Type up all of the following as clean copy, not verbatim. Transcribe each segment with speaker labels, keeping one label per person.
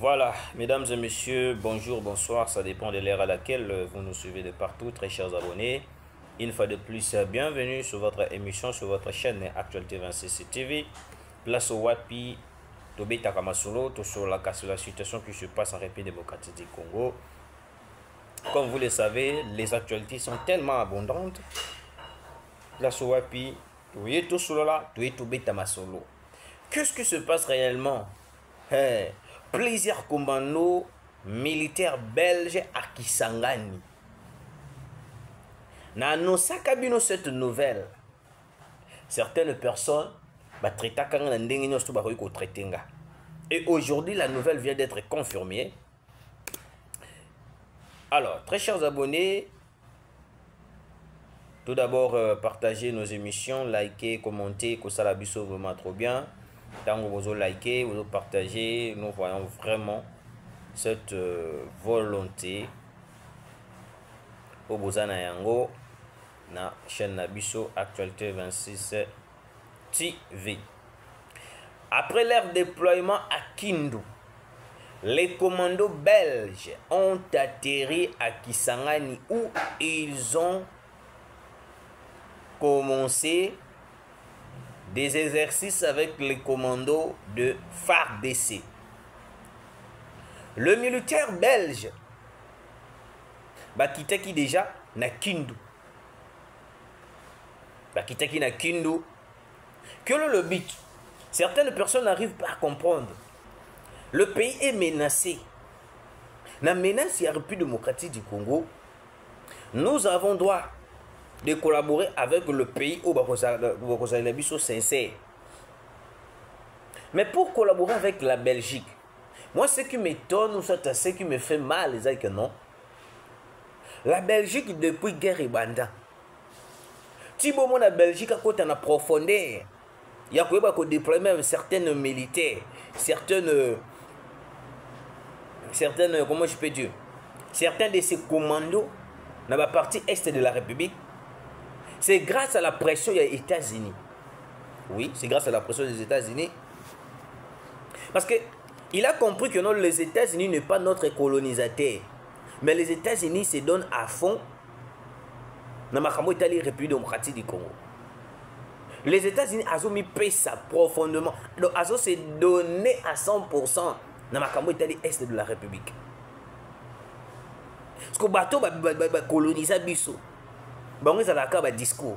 Speaker 1: Voilà, mesdames et messieurs, bonjour, bonsoir, ça dépend de l'ère à laquelle vous nous suivez de partout, très chers abonnés. Une fois de plus, bienvenue sur votre émission, sur votre chaîne Actualité 26 TV. Place au Wapi, Tobé Takamasolo, tout sur la situation qui se passe en République démocratique du Congo. Comme vous le savez, les actualités sont tellement abondantes. Place au Wapi, tout sur là, Tobé Takamasolo. Qu'est-ce qui se passe réellement? Plusieurs commandos militaires belges à Kisangani. Dans cette nouvelle, certaines personnes et aujourd'hui la nouvelle vient d'être confirmée. Alors, très chers abonnés, tout d'abord partagez nos émissions, likez, commentez, que ça la biso vraiment trop bien. Tant que vous likez, vous partagez, nous voyons vraiment cette volonté au Bozana Yango na chaîne Nabiso Actualité 26 TV. Après leur déploiement à Kindu, les commandos belges ont atterri à Kisangani où ils ont commencé des exercices avec les commandos de FARDC. Le militaire belge Bakitaki déjà na Kindu. Bakitaki na Kindu. Quel est le but? Certaines personnes n'arrivent pas à comprendre. Le pays est menacé. La menace de la République démocratique du Congo. Nous avons droit de collaborer avec le pays au Bakosa sincère. Mais pour collaborer avec la Belgique, moi ce qui m'étonne ou ce qui me fait mal, c'est que non. La Belgique depuis guerre Rwanda. Si bon la Belgique a côté en profondeur, il y a quoi déployer même certaines militaires, certaines comment je peux dire, certains de ces commandos dans la partie est de la République. C'est grâce à la pression des États-Unis. Oui, c'est grâce à la pression des États-Unis. Parce que il a compris que non, les États-Unis ne sont pas notre colonisateur. Mais les États-Unis se donnent à fond dans la République démocratique du Congo. Les États-Unis ont mis ça profondément. Donc, ils se donné à 100% dans la est de la République. Parce que le bateau va coloniser Bissau. Discours.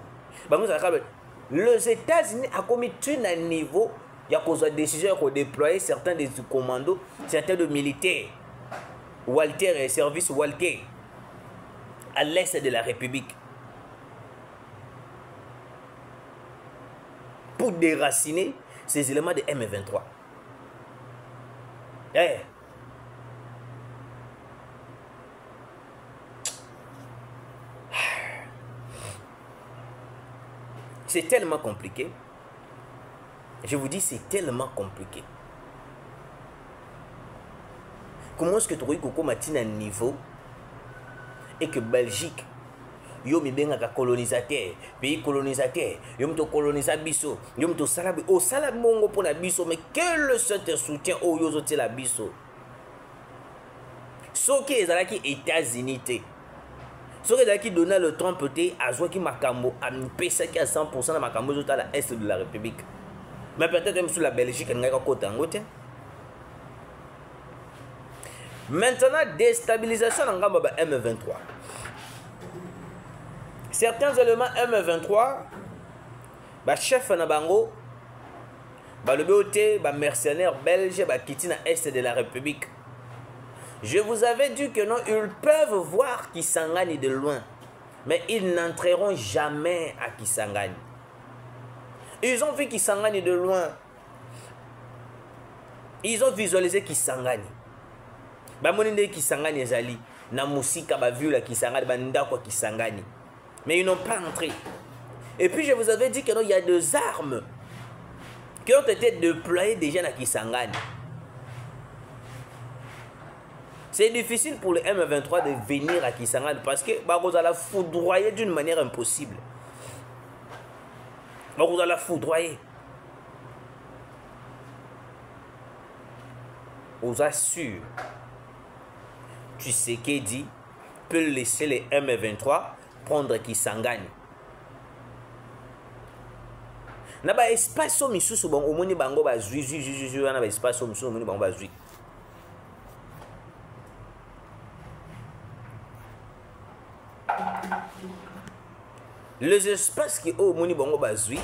Speaker 1: Les États-Unis ont commis un niveau, il y a une décision de déployer certains des commandos, certains de militaires, Walter et service Walter, à l'est de la République, pour déraciner ces éléments de M23. C'est tellement compliqué. Je vous dis, c'est tellement compliqué. Comment est-ce que tu as un niveau et que Belgique, yo mi benga colonisateur, pays colonisateur, yo mto colonisa biso, yo mto salabi, o salabi mongo pour la biso, mais quel est soutien au yo zote la biso? Ce qui est les États-Unis. Ce qui est Donald Trump a joué qui Makambo a payé à 100% dans Makambo à l'est de la République. Mais peut-être même sur la Belgique, il y a un côté. Maintenant, déstabilisation en M23. Certains éléments M23, chef Nabango, le BOT, mercenaires belges, qui sont à l'est de la République. Je vous avais dit que non, ils peuvent voir Kisangani de loin, mais ils n'entreront jamais à Kisangani. Ils ont vu Kisangani de loin. Ils ont visualisé Kisangani. Bamoninde Kisangani ezali na musika ba vu la Kisangani banda kwa Kisangani. Mais ils n'ont pas entré. Et puis je vous avais dit que non, il y a des armes qui ont été déployées déjà à Kisangani. C'est difficile pour le M23 de venir à Kisangani parce que vous allez la foudroyer d'une manière impossible. Vous allez la foudroyer. aux assure. Tshisekedi peut laisser les M23 prendre Kisangani. Na ba espace misusu bon omoni bango ba zui na ba espace misusu omoni bango ba zui. Les espaces qui omoni bango ba zui,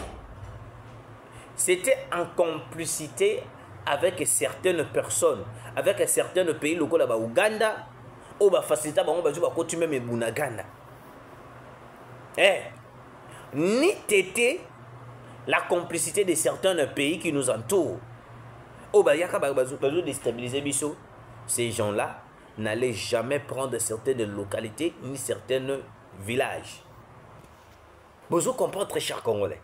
Speaker 1: c'était en complicité avec certaines personnes, avec certains pays locaux là-bas, Ouganda, ou ba facilita bango ba zui ba koti même Bunagana. Ni tété la complicité de certains pays qui nous entourent. Oh, bah, yaka ba déstabiliser biso. Ces gens-là n'allaient jamais prendre certaines localités ni certains villages. Vous comprenez, très chers Congolais.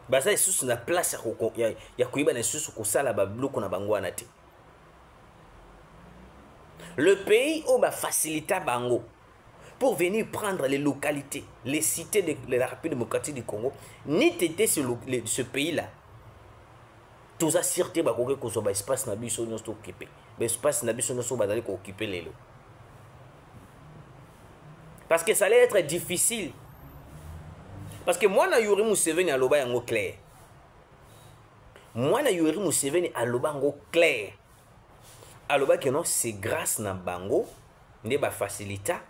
Speaker 1: Bah, ça, c'est une place il y a kuiba na susu kusala ba bloku na bango anate. Le pays où bah facilita bango pour venir prendre les localités, les cités de la République démocratique du Congo, ni t'étais ce pays-là. Tout ça, sûreté, bah, qu'on soit espace nabiso nous occupé, espace nabiso nous sommes d'aller occuper les lots. Parce que ça allait être difficile. Parce que moi, na Yuri Museveni à l'oba yango clair. Moi, na Yuri Museveni à l'oba yango clair. À l'oba que non, c'est grâce na bango, ne ba facilita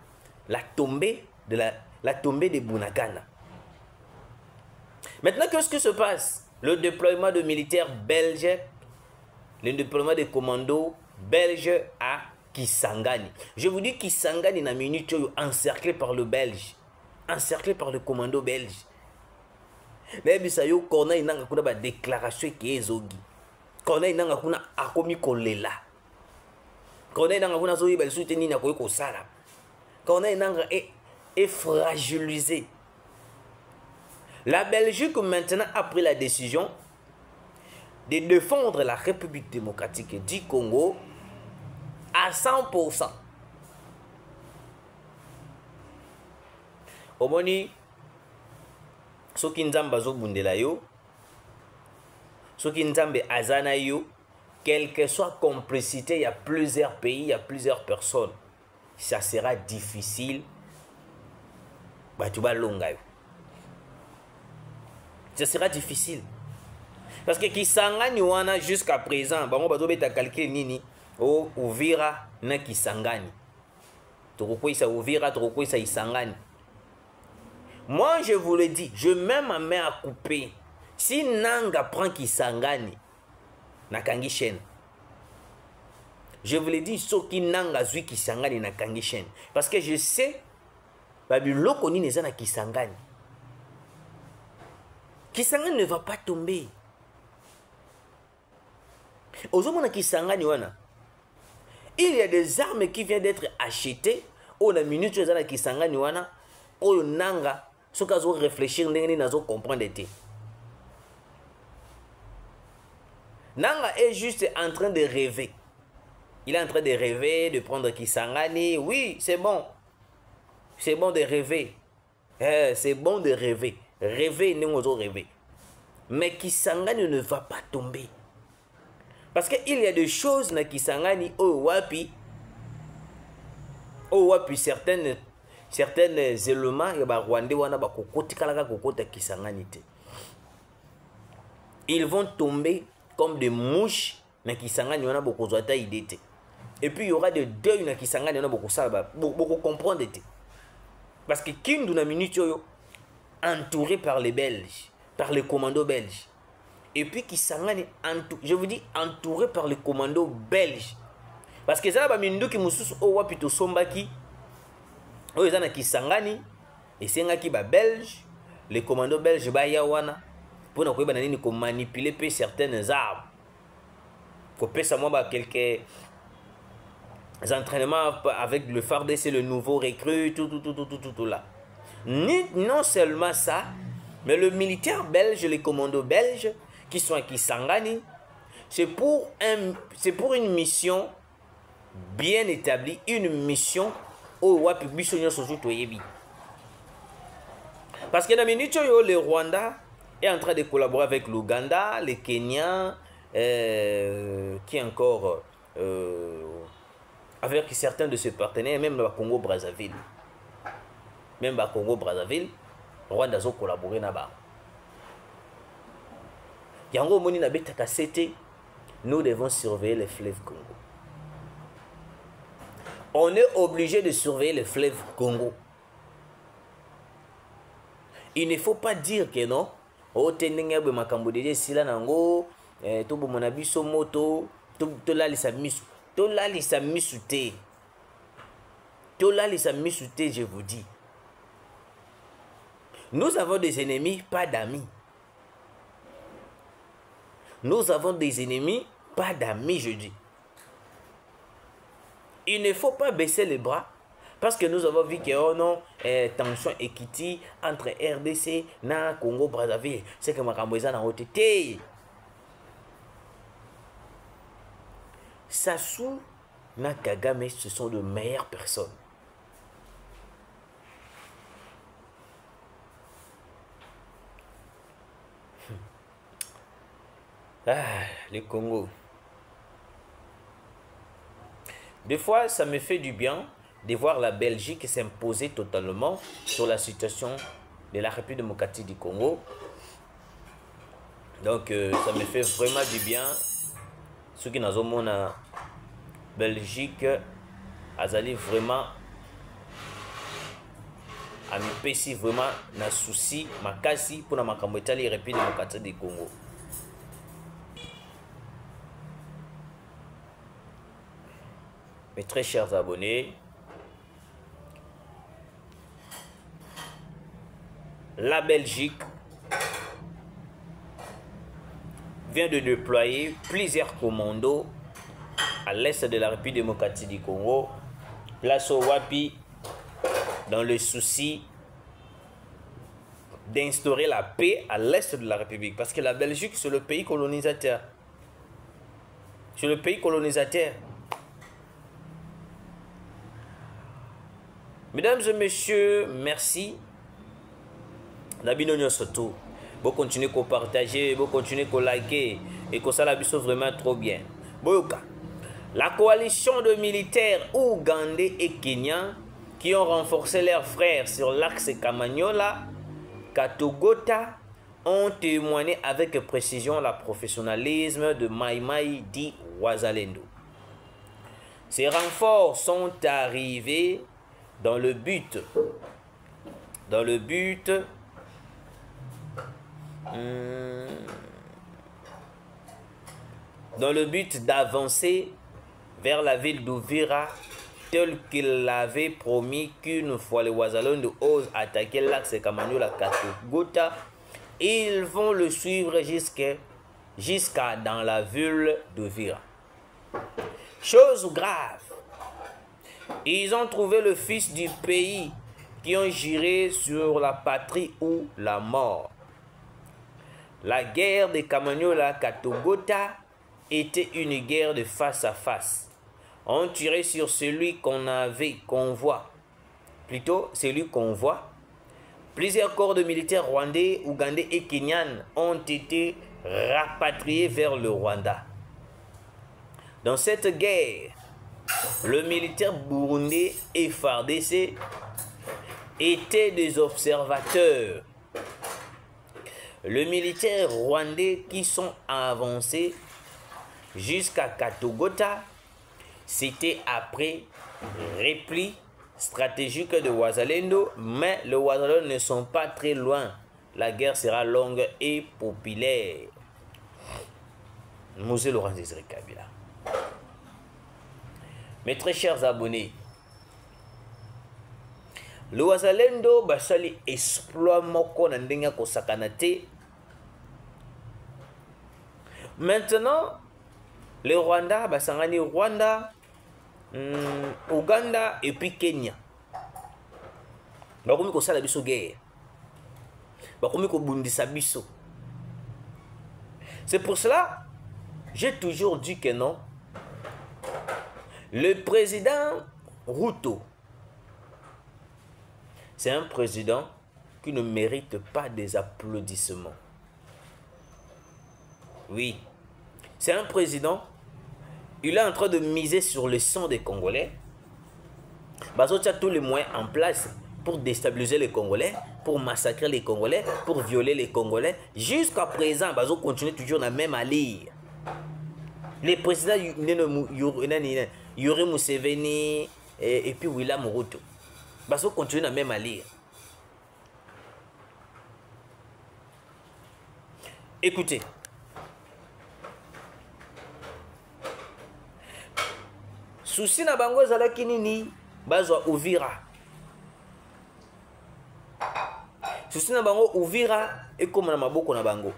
Speaker 1: la tombée de Bunagana. Maintenant, qu'est-ce qui se passe? Le déploiement de militaires belges, le déploiement de commandos belges à Kisangani. Je vous dis Kisangani na minute encerclé par le Belge, encerclé par le commando belge. Mais bisayo kona inanga kuna ba déclaration qui est zogi. Kona inanga kuna akomi kolela. Kona inanga kuna zoyi ba soutenir na ko sala. Quand on est fragilisé. La Belgique maintenant a pris la décision de défendre la République démocratique du Congo à 100%. Omoni, soki nzamba zo bundela yo, soki nzambe azana yo, quelle que soit complicité, il y a plusieurs pays, il y a plusieurs personnes. Ça sera difficile. Bah, tu vas longa. Ça sera difficile. Parce que Kisangani wana jusqu'à présent, bah, on va devoir calculer nini. Oh, Uvira na Kisangani. Toroko isa Uvira, toroko isa Isangani. Moi, je vous le dis, je mets ma main à couper. Si Nanga prend Kisangani, na kangi chaîne. Je vous l'ai dit, Soki Nanga Zui Kisangani na Kangishen. Parce que je sais, Babyloko ni neza na Kisangani. Kisangani ne va pas tomber. Aujourd'hui, na Kisangani wana. Il y a des armes qui viennent d'être achetées. On a minute na Kisangani wana. Oyo Nanga, soka zo réfléchir ndenge na zo comprendre été. Nanga est juste en train de rêver. Il est en train de rêver, de prendre Kisangani. Oui, c'est bon. C'est bon de rêver. C'est bon de rêver. Rêver, nous allons rêver. Mais Kisangani ne va pas tomber. Parce qu'il y a des choses dans Kisangani, oh wapi, certains éléments, il y a Rwandais, ils vont tomber comme des mouches dans Kisangani, on a beaucoup d'idées. Et puis il y aura des deuils dans Kisangani, on a beaucoup comprendre. Parce que Kindu na minute entouré par les Belges, par les commandos belges. Et puis Kisangani, je vous dis, entouré par les commandos belges. Parce que ça va mindu ki mususu o wapito sombaki. O ezana Kisangani, et c'est nga ki ba belge, les commandos belges ba yawana pour na koyeba nini ko manipuler pe certaines armes. Ko pesa moi ba quelques entraînements avec le FARDC, le nouveau recrue, tout là. Non seulement ça, mais le militaire belge, les commandos belges qui sont à Kisangani, c'est pour une mission bien établie, une mission au Wapi Soyebi. Parce que dans le Rwanda, est en train de collaborer avec l'Ouganda, le Kenya, qui encore, avec certains de ses partenaires, même le Congo-Brazzaville. Même le Congo-Brazzaville, Rwanda a collaboré là-bas. Yango Moni na beta kasete, nous devons surveiller le fleuve Congo. On est obligé de surveiller le fleuve Congo. Il ne faut pas dire que non. Oh, tenenge be makambo de sila nango, to bo monabiso moto, to la lisa misu. To la lisa misu te. To la lisa misu te, je vous dis. Nous avons des ennemis, pas d'amis. Nous avons des ennemis, pas d'amis, je dis. Il ne faut pas baisser les bras. Parce que nous avons vu que oh non, tension équité entre RDC et Congo Brazzaville. C'est que Makamboisa n'a pas été. Sassou et Kagame, ce sont de meilleures personnes. Ah, le Congo. Des fois, ça me fait du bien de voir la Belgique s'imposer totalement sur la situation de la République démocratique du Congo. Donc, ça me fait vraiment du bien. Ceux qui n'ont pas la Belgique, azali vraiment à me pési vraiment na souci, ma kasi pour la République démocratique du Congo. Mes très chers abonnés, la Belgique vient de déployer plusieurs commandos à l'est de la République démocratique du Congo, place au Wapi, dans le souci d'instaurer la paix à l'est de la République. Parce que la Belgique, c'est le pays colonisateur. C'est le pays colonisateur. Mesdames et messieurs, merci. Nabino surtout. Vous continuez à partager, vous continuez à liker et que ça la biso vraiment trop bien. Boyoka. La coalition de militaires ougandais et kenyans qui ont renforcé leurs frères sur l'axe Kamanyola, Katogota, ont témoigné avec précision le professionnalisme de Mai dit Wazalendo. Ces renforts sont arrivés dans le but d'avancer vers la ville d'Uvira tel qu'il l'avait promis qu'une fois les Wazalendo osent attaquer l'axe Kamanyola Katogota, ils vont le suivre jusqu'à dans la ville d'Uvira. Chose grave, ils ont trouvé le fils du pays qui ont géré sur la patrie ou la mort. La guerre de Kamanyola Katogota était une guerre de face à face. On tirait sur celui qu'on voit. Plutôt, celui qu'on voit. Plusieurs corps de militaires rwandais, ougandais et kenyans ont été rapatriés vers le Rwanda. Dans cette guerre, le militaire burundais et FARDC étaient des observateurs. Le militaire rwandais qui sont avancés jusqu'à Katogota, c'était après repli stratégique de Wazalendo, mais les Wazalendo ne sont pas très loin. La guerre sera longue et populaire. Mosé Laurent Désiré Kabila. Mes très chers abonnés, le Wazalendo basali exploit moko na ndenge ko sakanate. Maintenant, le Rwanda basangani Rwanda, Ouganda et puis Kenya. Bakomi ko sala biso guerre. Bakomi ko bundisa biso. C'est pour cela j'ai toujours dit que non. Le président Ruto, c'est un président qui ne mérite pas des applaudissements. Oui. C'est un président. Il est en train de miser sur le sang des Congolais. Bazo a tous les moyens en place pour déstabiliser les Congolais, pour massacrer les Congolais, pour violer les Congolais. Jusqu'à présent, Bazo continue toujours dans la même allure. Les présidents Yuri Museveni et puis William Ruto, Bazo continue dans la même allure. Écoutez. Souci na bango ezalaki nini bazwa Uvira. Souci na bango Uvira ekoma na maboko na bango.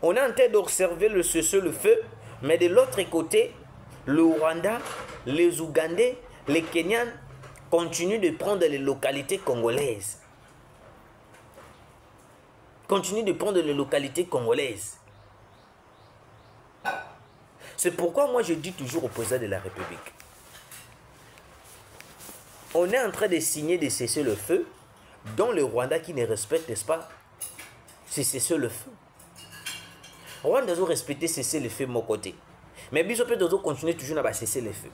Speaker 1: On est en train d'observer le cessez-le-feu, mais de l'autre côté, le Rwanda, les Ougandais, les Kenyans continuent de prendre les localités congolaises. Continuent de prendre les localités congolaises. C'est pourquoi moi je dis toujours au président de la République, on est en train de signer des cessez-le-feu dont le Rwanda qui ne respecte, n'est-ce pas, c'est cessez-le-feu. Rwanda doit respecter cessez-le-feu de mon côté. Mais Bishop doit continuer toujours à cessez-le-feu.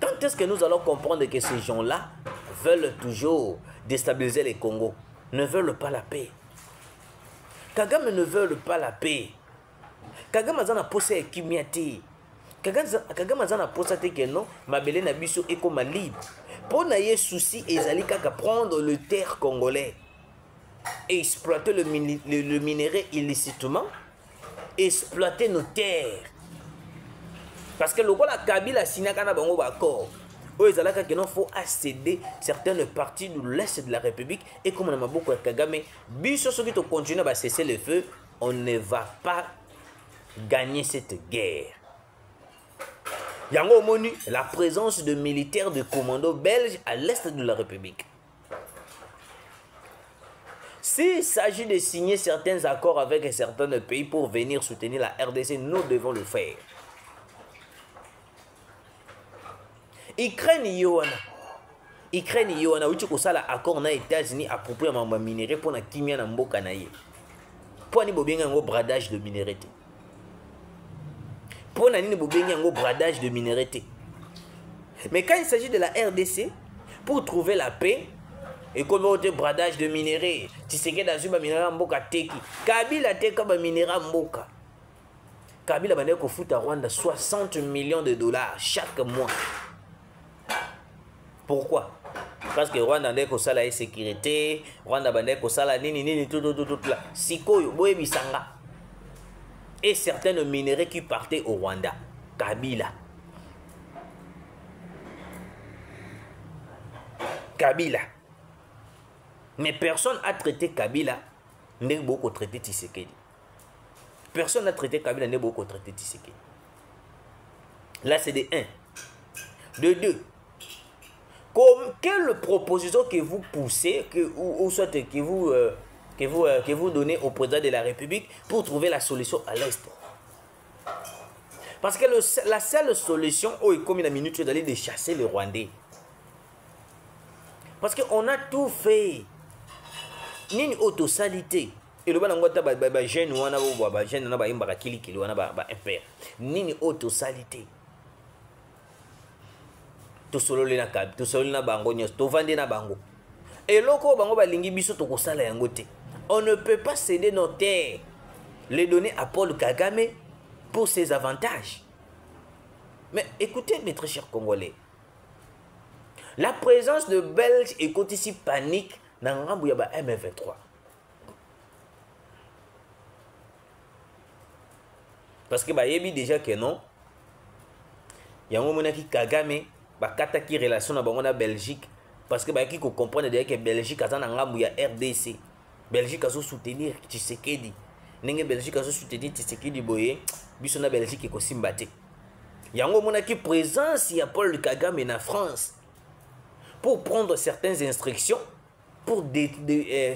Speaker 1: Quand est-ce que nous allons comprendre que ces gens-là veulent toujours déstabiliser les Congos, ne veulent pas la paix? Kagame ne veut pas la paix. Kagame a posé Kimiati. Kagame a posé que non, Mabele na biso eko libre. Pour n'ayer souci, ezali kaka prendre le terre congolais, exploiter le minerai illicitement, exploiter nos terres. Parce que le la Kabila sinakana bango bakor. Où ezalaka que non faut accéder certaines parties de l'est de la République et comme on a beaucoup de Kagame, biso soki to continuer à cesser le feu, on ne va pas gagner cette guerre. Yango monu, la présence de militaires de commando belges à l'est de la République. S'il s'agit de signer certains accords avec certains pays pour venir soutenir la RDC, nous devons le faire. Ukraine yoana uchi kosala accord na États-Unis à propos de ma minerai pour na kimia na mboka na ye. Pour ni bobenga ngo bradage de minerai. Pour nani bobenga ngo bradage de minerai. Mais quand il s'agit de la RDC, pour trouver la paix, et comme on dit bradage de minerai, tu sais que dans une minerai mboka teki, Kabila teka ba minerai mboka. Kabila bande ko fout à Rwanda 60 millions de dollars chaque mois. Pourquoi? Parce que Rwanda bande ko sala sécurité, Rwanda bande ko sala nini tout là. Sikoyo boye bisanga. Et certains minerais qui partaient au Rwanda. Kabila. Mais personne n'a traité Kabila, n'est beaucoup traité Tshisekedi. Personne n'a traité Kabila, n'est beaucoup traité Tshisekedi. Là, c'est de 1. De 2. Quelle proposition que vous poussez, ou soit que vous donnez au président de la République pour trouver la solution à l'Est? Parce que la seule solution, comme une minute, c'est d'aller de chasser les Rwandais. Parce qu'on a tout fait. Nini autosalité. Et le balangota ba jeune wana ba jeune na ba imba kili wana ba impère. Nini autosalité. To solo na kab, to solo na bango nyos, to vande na bango. Et loko bango ba lingi biso to kosala yango te. On ne peut pas céder nos terres, les donner à Paul Kagame pour ses avantages. Mais écoutez mes très chers Congolais. La présence de Belges est ici panique dans le M23. Parce que bah yebi déjà que non. Il y a un moment qui Kagame bah kataki relation avec la Belgique parce que bah qui comprendre déjà que Belgique a dans ngambu ya RDC. Belgique a soutenir Tshisekedi. Nenge Belgique a soutenir Tshisekedi boye biso na Belgique ko simbate. Il y a un moment qui présence il y a Paul Kagame en France. Pour prendre certaines instructions, pour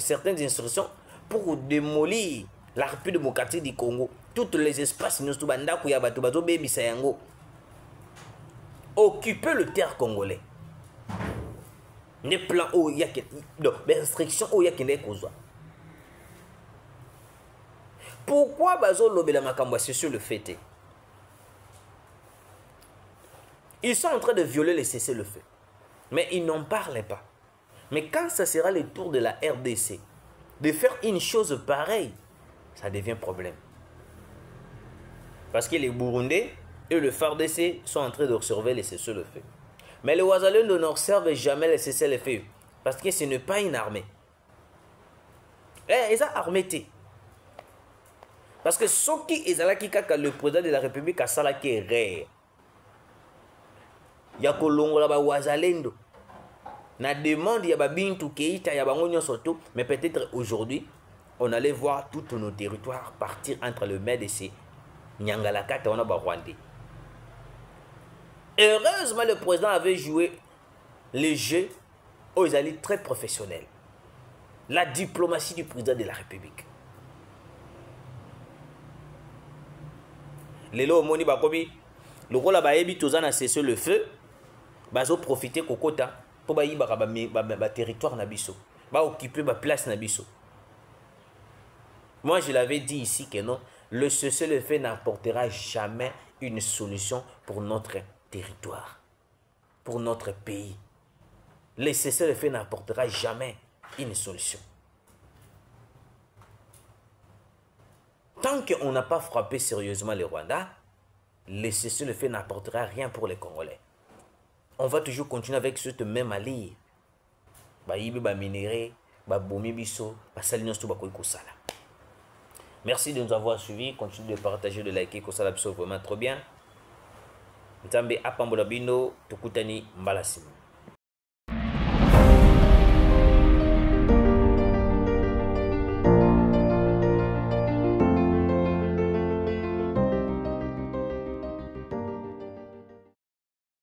Speaker 1: certaines instructions, pour démolir la République démocratique du Congo, tous les espaces nous occuper le terre congolais. Les plans où il y a des instructions où il y a des causes. Pourquoi bazo lobela makambo c'est sur le fait? Ils sont en train de violer le cessez-le-feu. Mais ils n'en parlent pas. Mais quand ça sera le tour de la RDC de faire une chose pareille, ça devient problème. Parce que les Burundais et le FARDC sont en train d'observer le cessez-le-feu. Mais les Wazalendo n'observent jamais le cessez-le-feu. Parce que ce n'est pas une armée. Ils ont armé. Parce que ce qui est là, le président de la République a ça qui est rare. Il y a que Wazalendo. Na demande, il y a Bintou Keita, il y a Bangonyo Soto. Mais peut-être aujourd'hui, on allait voir tous nos territoires partir entre le MEDC, Nyangalakata, on a Rwandais. Heureusement, le président avait joué les jeux aux alliés très professionnels. La diplomatie du président de la République. Lelo Moni Bakobi, le rôle à Baébi Tozana cessé le feu, bazo profiter Kokota pour bayi ba territoire Nabiso, ba occuper ba place Nabiso. Moi je l'avais dit ici que non, le cessez-le-feu n'apportera jamais une solution pour notre territoire, pour notre pays. Le cessez-le-feu n'apportera jamais une solution. Tant qu'on n'a pas frappé sérieusement le Rwanda, le cessez-le-feu n'apportera rien pour les Congolais. On va toujours continuer avec cette même alliée. Merci de nous avoir suivis. Continuez de partager, de liker, c'est vraiment trop bien. Nzambe apambola bino, tukutani mbalasimu.